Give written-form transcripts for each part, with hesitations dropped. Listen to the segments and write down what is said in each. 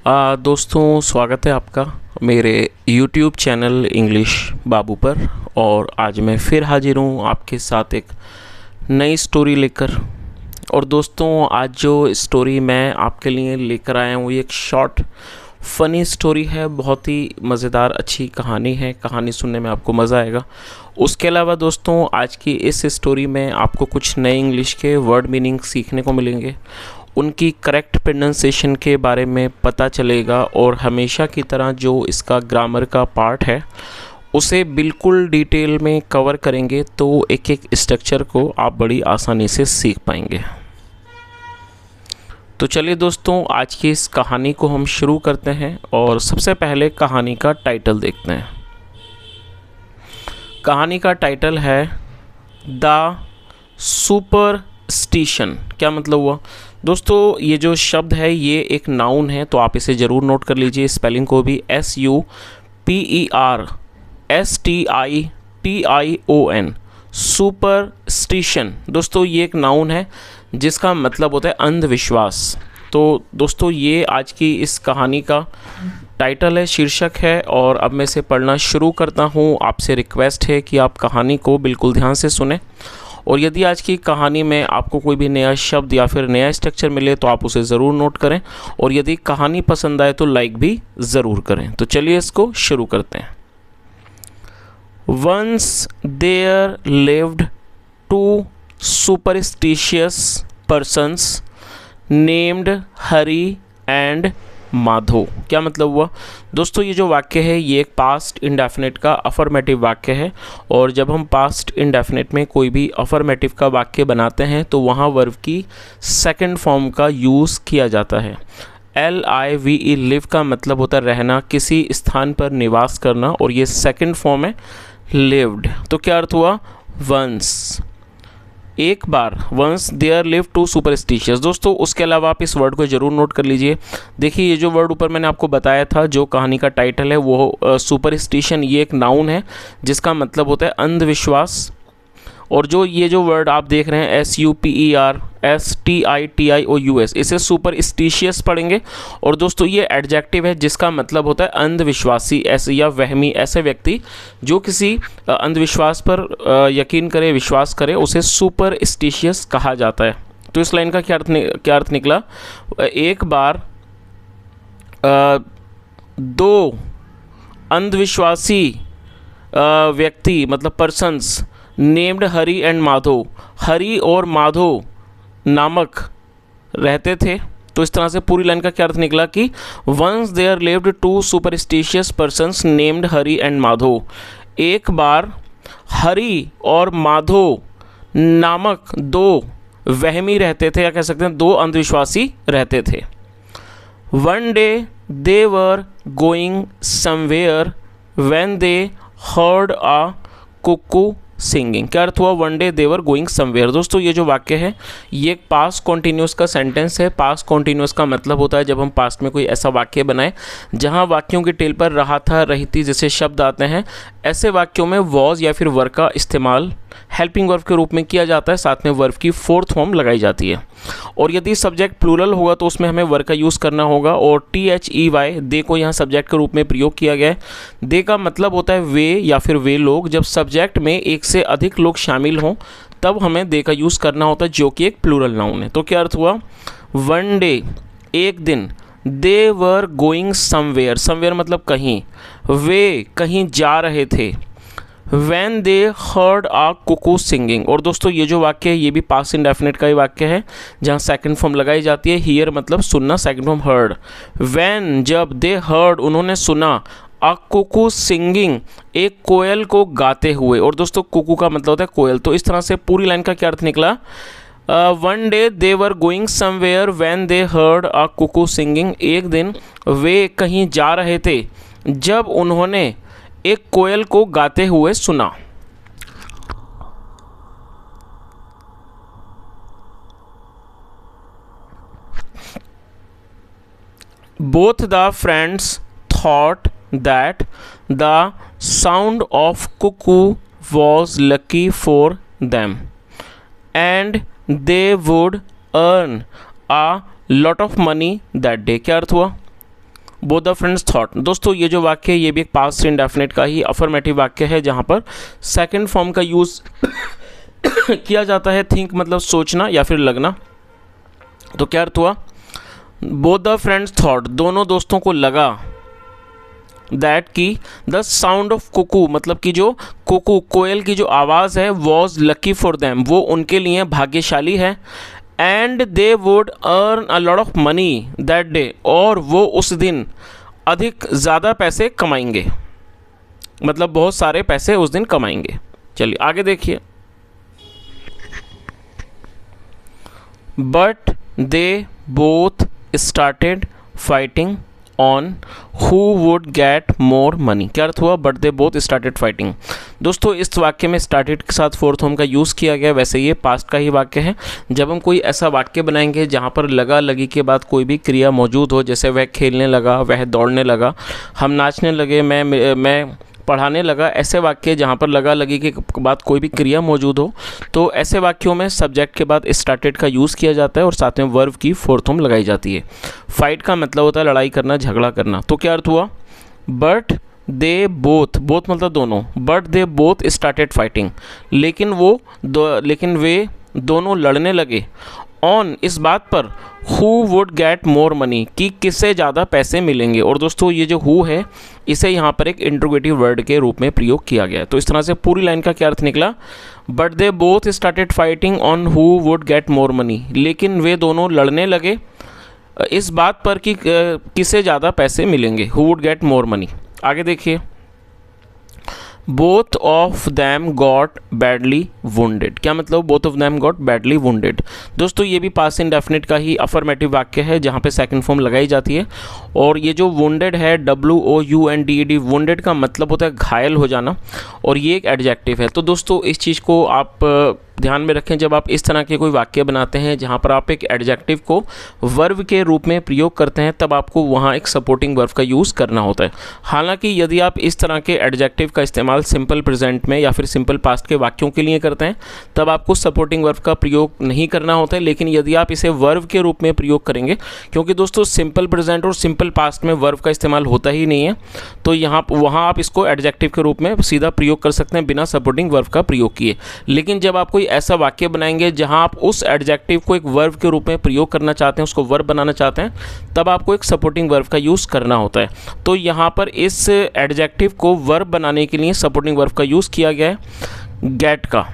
दोस्तों, स्वागत है आपका मेरे YouTube चैनल इंग्लिश बाबू पर। और आज मैं फिर हाजिर हूँ आपके साथ एक नई स्टोरी लेकर। और दोस्तों, आज जो स्टोरी मैं आपके लिए लेकर आया हूँ ये एक शॉर्ट फ़नी स्टोरी है। बहुत ही मज़ेदार अच्छी कहानी है। कहानी सुनने में आपको मज़ा आएगा। उसके अलावा दोस्तों, आज की इस स्टोरी में आपको कुछ नए इंग्लिश के वर्ड मीनिंग सीखने को मिलेंगे, उनकी करेक्ट प्रोनाउंसिएशन के बारे में पता चलेगा और हमेशा की तरह जो इसका ग्रामर का पार्ट है उसे बिल्कुल डिटेल में कवर करेंगे, तो एक एक स्ट्रक्चर को आप बड़ी आसानी से सीख पाएंगे। तो चलिए दोस्तों, आज की इस कहानी को हम शुरू करते हैं और सबसे पहले कहानी का टाइटल देखते हैं। कहानी का टाइटल है द सुपरस्टिशन। क्या मतलब हुआ दोस्तों? ये जो शब्द है ये एक नाउन है, तो आप इसे ज़रूर नोट कर लीजिए। स्पेलिंग को भी SUPERSTITION, सुपरस्टिशन। दोस्तों, ये एक नाउन है जिसका मतलब होता है अंधविश्वास। तो दोस्तों, ये आज की इस कहानी का टाइटल है, शीर्षक है। और अब मैं इसे पढ़ना शुरू करता हूँ। आपसे रिक्वेस्ट है कि आप कहानी को बिल्कुल ध्यान से सुने, और यदि आज की कहानी में आपको कोई भी नया शब्द या फिर नया स्ट्रक्चर मिले तो आप उसे ज़रूर नोट करें, और यदि कहानी पसंद आए तो लाइक भी ज़रूर करें। तो चलिए इसको शुरू करते हैं। Once there lived two superstitious persons named Hari and Madho. क्या मतलब हुआ दोस्तों? ये जो वाक्य है ये एक पास्ट इंडेफिनिट का अफर्मेटिव वाक्य है, और जब हम पास्ट इंडेफिनिट में कोई भी अफर्मेटिव का वाक्य बनाते हैं तो वहाँ वर्ब की सेकंड फॉर्म का यूज़ किया जाता है। LIVE लिव का मतलब होता है रहना, किसी स्थान पर निवास करना, और ये सेकंड फॉर्म है लिव्ड। तो क्या अर्थ हुआ? वंस, एक बार। Once there live two superstitious. दोस्तों, उसके अलावा आप इस वर्ड को ज़रूर नोट कर लीजिए। देखिए, ये जो वर्ड ऊपर मैंने आपको बताया था, जो कहानी का टाइटल है वो सुपरस्टिशन, ये एक नाउन है जिसका मतलब होता है अंधविश्वास। और जो ये जो वर्ड आप देख रहे हैं SUPERSTITIOUS, इसे सुपरस्टिशियस पढ़ेंगे। और दोस्तों, ये एडजेक्टिव है जिसका मतलब होता है अंधविश्वासी, ऐसे या वहमी, ऐसे व्यक्ति जो किसी अंधविश्वास पर यकीन करे, विश्वास करे, उसे सुपरस्टिशियस कहा जाता है। तो इस लाइन का क्या अर्थ निकला? एक बार दो अंधविश्वासी व्यक्ति मतलब persons named Hari and Madho, Hari और माधो नामक रहते थे। तो इस तरह से पूरी लाइन का क्या अर्थ निकला कि once there lived two superstitious persons named Hari and Madho. एक बार हरी और माधो नामक दो वहमी रहते थे, या कह सकते हैं दो अंधविश्वासी रहते थे। One day they were going somewhere when they heard a cuckoo singing. क्या अर्थ हुआ? One day they were going somewhere. दोस्तों, ये जो वाक्य है ये एक पास्ट कॉन्टिन्यूस का सेंटेंस है। पास्ट कॉन्टिन्यूस का मतलब होता है जब हम पास्ट में कोई ऐसा वाक्य बनाएं जहां वाक्यों की टेल पर रहा था, रही थी जैसे शब्द आते हैं, ऐसे वाक्यों में वॉज या फिर वर का इस्तेमाल हेल्पिंग वर्ब के रूप में किया जाता है। साथ में वर्ब की फोर्थ फॉर्म लगाई जाती है। और यदि सब्जेक्ट प्लूरल होगा तो उसमें हमें वर्ब का यूज़ करना होगा। और THEY दे को यहाँ सब्जेक्ट के रूप में प्रयोग किया गया है। दे का मतलब होता है वे या फिर वे लोग। जब सब्जेक्ट में एक से अधिक लोग शामिल हों तब हमें दे का यूज़ करना होता है, जो कि एक प्लूरल नाउन है। तो क्या अर्थ हुआ? वन डे, एक दिन, दे वर गोइंग समवेयर, समवेयर मतलब कहीं, वे कहीं जा रहे थे। When they heard a cuckoo singing। और दोस्तों, ये जो वाक्य है ये भी पास्ट इंडेफिनिट का ही वाक्य है जहाँ सेकंड फॉर्म लगाई जाती है। हियर मतलब सुनना, सेकंड फॉर्म heard। When जब, they heard उन्होंने सुना, a cuckoo singing एक कोयल को गाते हुए। और दोस्तों, कुकू का मतलब होता है कोयल। तो इस तरह से पूरी लाइन का क्या अर्थ निकला? One day they were going somewhere when they heard a cuckoo singing. एक दिन वे कहीं जा रहे थे जब उन्होंने एक कोयल को गाते हुए सुना। Both the friends thought that the sound of cuckoo was lucky for them and they would earn a lot of money that day। क्या अर्थ हुआ? Both the friends thought. दोस्तों ये जो वाक्य है ये भी एक पास्ट इंडेफिनिट का ही अफर्मेटिव वाक्य है जहाँ पर सेकंड फॉर्म का यूज़ किया जाता है। थिंक मतलब सोचना या फिर लगना। तो क्या अर्थ हुआ, बोथ द फ्रेंड्स थॉट, दोनों दोस्तों को लगा, दैट की द साउंड ऑफ कुकू मतलब कि जो कुकू कोयल की जो आवाज़ है वॉज लकी फॉर देम, वो उनके लिए भाग्यशाली है। And they would earn a lot of money that day, और वो उस दिन अधिक ज़्यादा पैसे कमाएंगे, मतलब बहुत सारे पैसे उस दिन कमाएंगे। चलिए आगे देखिए। But they both started fighting on who would get more money. क्या अर्थ हुआ, but they both started fighting. दोस्तों इस वाक्य में स्टार्टेड के साथ फोर्थ फॉर्म का यूज़ किया गया। वैसे ये पास्ट का ही वाक्य है। जब हम कोई ऐसा वाक्य बनाएंगे जहाँ पर लगा लगी के बाद कोई भी क्रिया मौजूद हो, जैसे वह खेलने लगा, वह दौड़ने लगा, हम नाचने लगे, मैं पढ़ाने लगा, ऐसे वाक्य जहाँ पर लगा लगी के बाद कोई भी क्रिया मौजूद हो, तो ऐसे वाक्यों में सब्जेक्ट के बाद स्टार्टेड का यूज़ किया जाता है और साथ में वर्ब की फोर्थ फॉर्म लगाई जाती है। फाइट का मतलब होता है लड़ाई करना, झगड़ा करना। तो क्या अर्थ हुआ, बट दे बोथ, बोथ मतलब दोनों, but they both started fighting, लेकिन वे दोनों लड़ने लगे, ऑन इस बात पर, who would get more money कि किससे ज़्यादा पैसे मिलेंगे। और दोस्तों ये जो हु है इसे यहाँ पर एक इंट्रोगेटिव वर्ड के रूप में प्रयोग किया गया है। तो इस तरह से पूरी लाइन का क्या अर्थ निकला, but they both started fighting on who would get more money, लेकिन वे दोनों लड़ने लगे इस बात पर कि किससे ज़्यादा पैसे मिलेंगे, who would get more money. आगे देखिए, both of them got badly wounded. क्या मतलब both of them got badly wounded. दोस्तों ये भी पास्ट इंडेफिनिट का ही अफर्मेटिव वाक्य है जहाँ पे सेकंड फॉर्म लगाई जाती है। और ये जो वुंडेड है, WOUNDED, वुंडेड का मतलब होता है घायल हो जाना, और ये एक एडजेक्टिव है। तो दोस्तों इस चीज़ को आप ध्यान में रखें जब आप इस तरह के कोई वाक्य बनाते हैं जहाँ पर आप एक एडजेक्टिव को वर्ब के रूप में प्रयोग करते हैं, तब आपको वहाँ एक सपोर्टिंग वर्ब का यूज़ करना होता है। हालांकि यदि आप इस तरह के एडजेक्टिव का इस्तेमाल सिंपल प्रेजेंट में या फिर सिंपल पास्ट के वाक्यों के लिए करते हैं, तब आपको सपोर्टिंग वर्ब का प्रयोग नहीं करना होता है। लेकिन यदि आप इसे वर्ब के रूप में प्रयोग करेंगे, क्योंकि दोस्तों सिंपल प्रेजेंट और सिंपल पास्ट में वर्ब का इस्तेमाल होता ही नहीं है, तो वहाँ आप इसको एडजेक्टिव के रूप में सीधा प्रयोग कर सकते हैं बिना सपोर्टिंग वर्ब का प्रयोग किए। लेकिन जब आप कोई ऐसा वाक्य बनाएंगे जहां आप उस एडजेक्टिव को एक वर्ब के रूप में प्रयोग करना चाहते हैं, उसको वर्ब बनाना चाहते हैं, तब आपको एक सपोर्टिंग वर्ब का यूज़ करना होता है। तो यहाँ पर इस एडजेक्टिव को वर्ब बनाने के लिए सपोर्टिंग वर्ब का यूज़ किया गया है गेट का।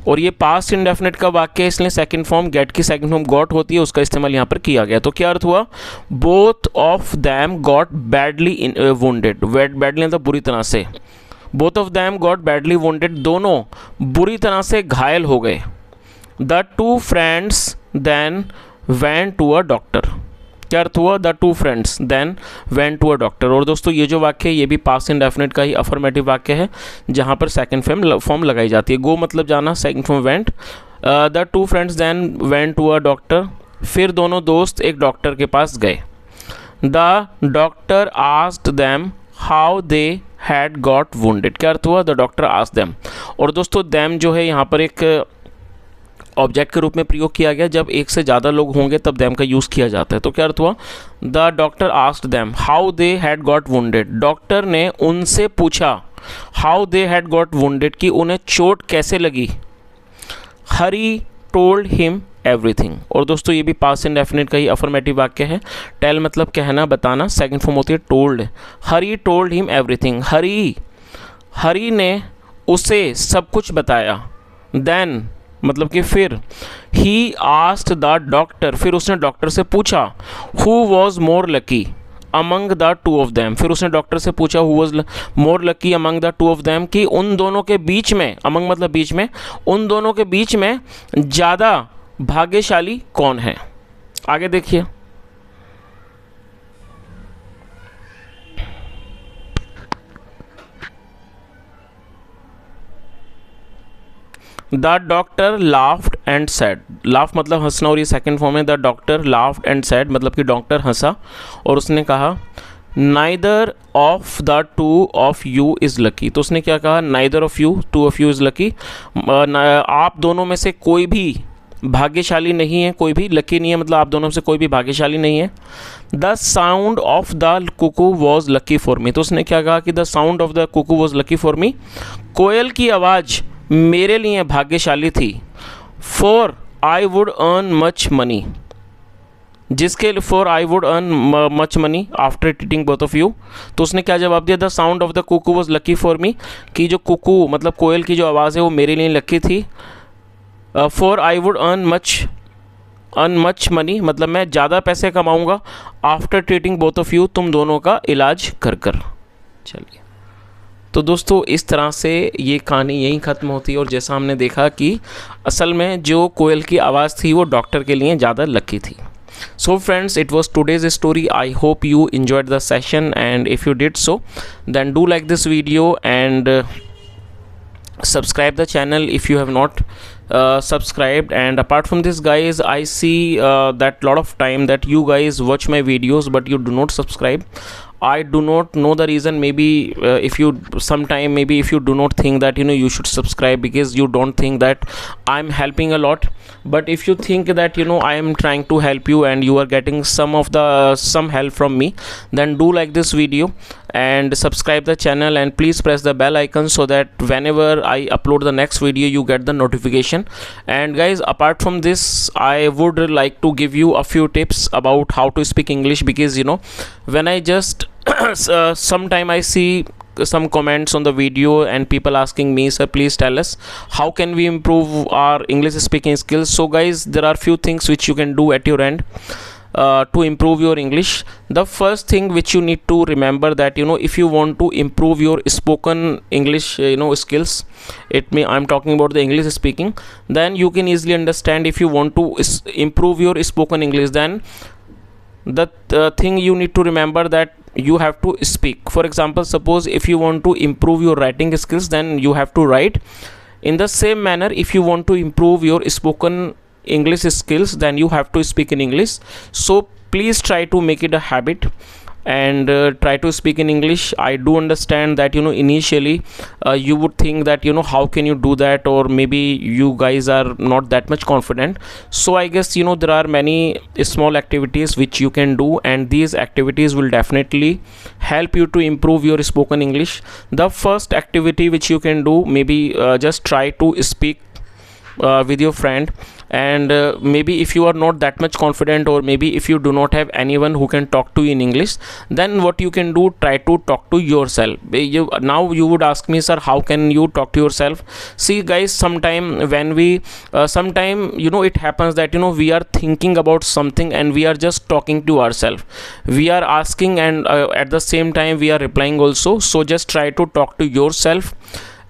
और ये पास्ट इंडेफिनिट का वाक्य है, इसलिए सेकंड फॉर्म गेट की सेकंड फॉर्म गॉट होती है, उसका इस्तेमाल यहाँ पर किया गया। तो क्या अर्थ हुआ, both of them got badly wounded. Badly मतलब बुरी तरह से, both of them got badly wounded, दोनों बुरी तरह से घायल हो गए। The two friends then went to a doctor. क्या अर्थ हुआ, the two friends then went to a doctor. और दोस्तों ये जो वाक्य है ये भी पास्ट इंडेफिनिट का ही अफर्मेटिव वाक्य है जहाँ पर सेकंड फॉर्म लगाई जाती है। गो मतलब जाना, second form went. The two friends then went to a doctor, फिर दोनों दोस्त एक डॉक्टर के पास गए। The doctor asked them how they had got wounded. क्या अर्थ हुआ, द डॉक्टर आस्क्ड देम। और दोस्तों देम जो है यहाँ पर एक ऑब्जेक्ट के रूप में प्रयोग किया गया। जब एक से ज़्यादा लोग होंगे तब देम का यूज़ किया जाता है। तो क्या अर्थ हुआ, the doctor asked them how they had got wounded. Doctor ने उनसे पूछा, how they had got wounded कि उन्हें चोट कैसे लगी। हरी टोल्ड हिम एवरीथिंग। और दोस्तों ये भी पास्ट इंडेफिनिट का ही अफर्मेटिव वाक्य है। टेल मतलब कहना, बताना, सेकंड फॉर्म होती है टोल्ड। हरी टोल्ड हिम एवरीथिंग, हरी ने उसे सब कुछ बताया। देन मतलब कि फिर, ही आस्क्ड द डॉक्टर, फिर उसने डॉक्टर से पूछा, who was more lucky among the two of them. फिर उसने डॉक्टर से पूछा, who was more lucky among the two of them कि उन दोनों के बीच में, अमंग मतलब बीच में, उन दोनों के बीच में ज़्यादा भाग्यशाली कौन है। आगे देखिए, the doctor laughed and sad. Laugh मतलब हंसना और ये सेकंड फॉर्म है। The doctor laughed and sad मतलब कि डॉक्टर हंसा और उसने कहा, neither of the two of you is lucky. तो उसने क्या कहा, neither of you, two of you is lucky. आप दोनों में से कोई भी भाग्यशाली नहीं है कोई भी, लकी नहीं है मतलब आप दोनों में से कोई भी भाग्यशाली नहीं है। The sound of the cuckoo was lucky for me, तो उसने क्या कहा कि the sound of the cuckoo was lucky for me, कोयल की आवाज़ मेरे लिए भाग्यशाली थी। For I would earn much money, जिसके for I would earn much money after treating both of you, तो उसने क्या जवाब दिया, the sound of the cuckoo was lucky for me, कि जो कुकू मतलब कोयल की जो आवाज़ है वो मेरे लिए लकी थी। For I would earn much money, मतलब मैं ज़्यादा पैसे कमाऊँगा after treating both of you, तुम दोनों का इलाज कर कर। चलिए, तो दोस्तों इस तरह से ये कहानी यहीं ख़त्म होती है, और जैसा हमने देखा कि असल में जो कोयल की आवाज़ थी वो डॉक्टर के लिए ज़्यादा लकी थी। So friends, it was today's story. I hope you enjoyed the session, and if you did so, then do like this video and subscribe the channel if you have not subscribed. And apart from this guys, I see that lot of time that you guys watch my videos but you do not subscribe. I do not know the reason. Maybe if you sometime, maybe if you do not think that you should subscribe because you don't think that I'm helping a lot. But if you think that I am trying to help you and you are getting some help from me, then do like this video and subscribe the channel, and please press the bell icon so that whenever I upload the next video you get the notification. And guys, apart from this, I would like to give you a few tips about how to speak English, because when I just sometime I see some comments on the video and people asking me, sir, please tell us how can we improve our English speaking skills. So guys, there are few things which you can do at your end to improve your English. The first thing which you need to remember that if you want to improve your spoken English skills, I'm talking about the English speaking, then you can easily understand. If you want to improve your spoken English, then the thing you need to remember that you have to speak. For example, suppose if you want to improve your writing skills, then you have to write. In the same manner, if you want to improve your spoken English skills, then you have to speak in English. So please try to make it a habit and try to speak in English. I do understand that initially you would think that how can you do that, or maybe you guys are not that much confident. So I guess there are many small activities which you can do, and these activities will definitely help you to improve your spoken English. The first activity which you can do, maybe just try to speak with your friend, and maybe if you are not that much confident, or maybe if you do not have anyone who can talk to you in English, then what you can do, try to talk to yourself. Now you would ask me, sir, how can you talk to yourself? See guys, sometime when we it happens that we are thinking about something and we are just talking to ourselves. We are asking and at the same time we are replying also. So just try to talk to yourself,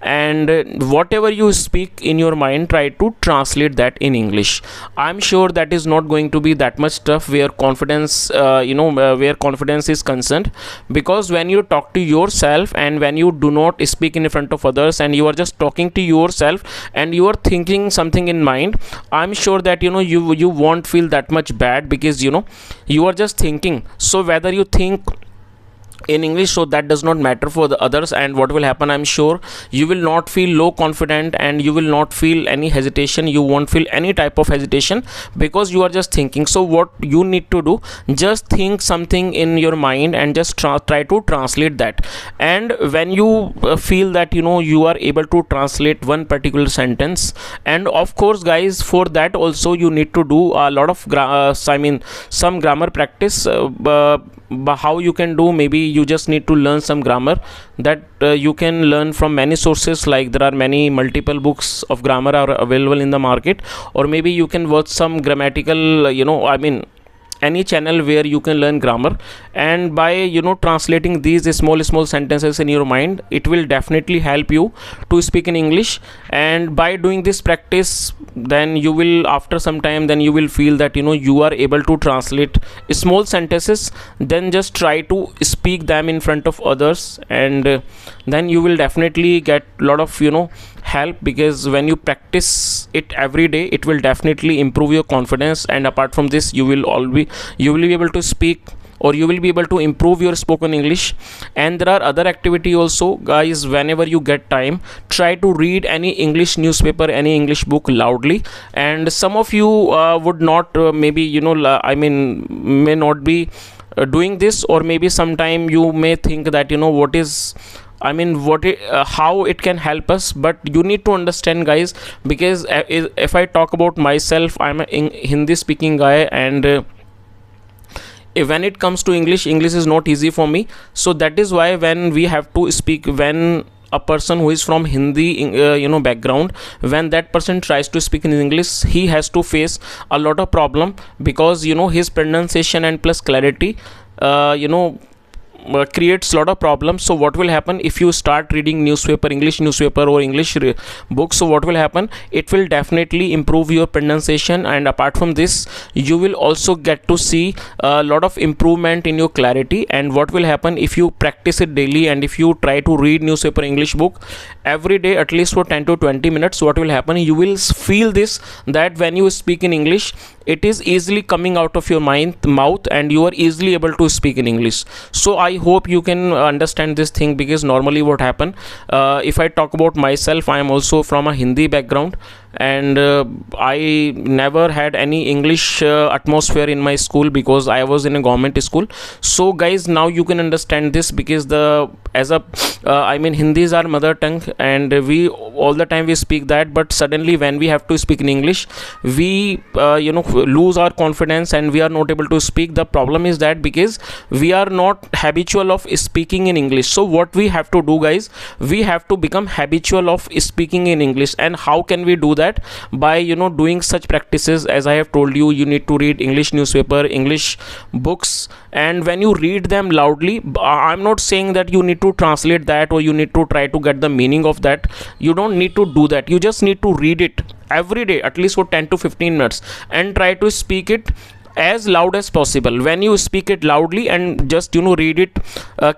and whatever you speak in your mind, try to translate that in English. I'm sure that is not going to be that much tough where confidence where confidence is concerned, because when you talk to yourself and when you do not speak in front of others and you are just talking to yourself and you are thinking something in mind, I'm sure that you won't feel that much bad, because you are just thinking. So whether you think in English, so that does not matter for the others, and what will happen, I'm sure you will not feel low confident and you will not feel any hesitation. You won't feel any type of hesitation because you are just thinking. So what you need to do, just think something in your mind and just try to translate that. And when you feel that you are able to translate one particular sentence, and of course guys, for that also you need to do a lot of some grammar practice. How you can do, maybe you just need to learn some grammar that you can learn from many sources, like there are many multiple books of grammar are available in the market, or maybe you can watch some grammatical any channel where you can learn grammar, and by translating these small sentences in your mind, it will definitely help you to speak in English. And by doing this practice, then you will, after some time, then you will feel that you are able to translate small sentences. Then just try to speak them in front of others, and then you will definitely get a lot of help, because when you practice it every day, it will definitely improve your confidence. And apart from this, you will be able to speak or you will be able to improve your spoken English. And there are other activity also, guys. Whenever you get time, try to read any English newspaper, any English book loudly. And some of you would not maybe may not be doing this, or maybe sometime you may think that what is, how it can help us. But you need to understand, guys, because if I talk about myself, I'm a Hindi speaking guy, and when it comes to English is not easy for me. So that is why when we have to speak, when a person who is from Hindi background, when that person tries to speak in English, he has to face a lot of problem, because his pronunciation and plus clarity creates a lot of problems. So what will happen if you start reading newspaper, English newspaper or English books? So what will happen, it will definitely improve your pronunciation, and apart from this, you will also get to see a lot of improvement in your clarity. And what will happen if you practice it daily, and if you try to read newspaper, English book every day, at least for 10 to 20 minutes, what will happen, you will feel this, that when you speak in English, it is easily coming out of your mouth, and you are easily able to speak in English. So I hope you can understand this thing, because normally what happen, if I talk about myself, I am also from a Hindi background, and I never had any English atmosphere in my school, because I was in a government school. So guys, now you can understand this, because Hindi is our mother tongue, and we all the time we speak that, but suddenly when we have to speak in English, we lose our confidence, and we are not able to speak. The problem is that because we are not habitual of speaking in English. So what we have to do, guys, we have to become habitual of speaking in English. And how can we do that? By doing such practices. As I have told you, you need to read English newspaper, English books, and when you read them loudly, I'm not saying that you need to translate that, or you need to try to get the meaning of that. You don't need to do that. You just need to read it every day, at least for 10 to 15 minutes, and try to speak it as loud as possible. When you speak it loudly, and just read it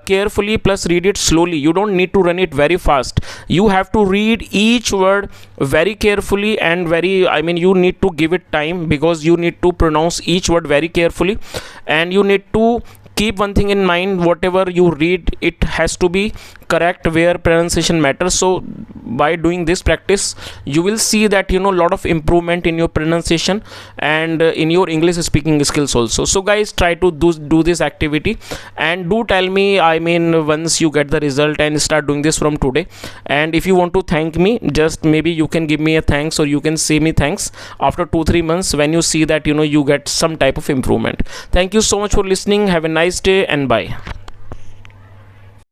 carefully, plus read it slowly. You don't need to run it very fast. You have to read each word very carefully, and you need to give it time, because you need to pronounce each word very carefully. And you need to keep one thing in mind: whatever you read, it has to be correct where pronunciation matters. So by doing this practice, you will see that lot of improvement in your pronunciation, and in your English speaking skills also. So guys, try to do this activity, and do tell me, once you get the result, and start doing this from today. And if you want to thank me, just maybe you can give me a thanks, or you can say me thanks after 2-3 months, when you see that you get some type of improvement. Thank you so much for listening. Have a nice day, and bye.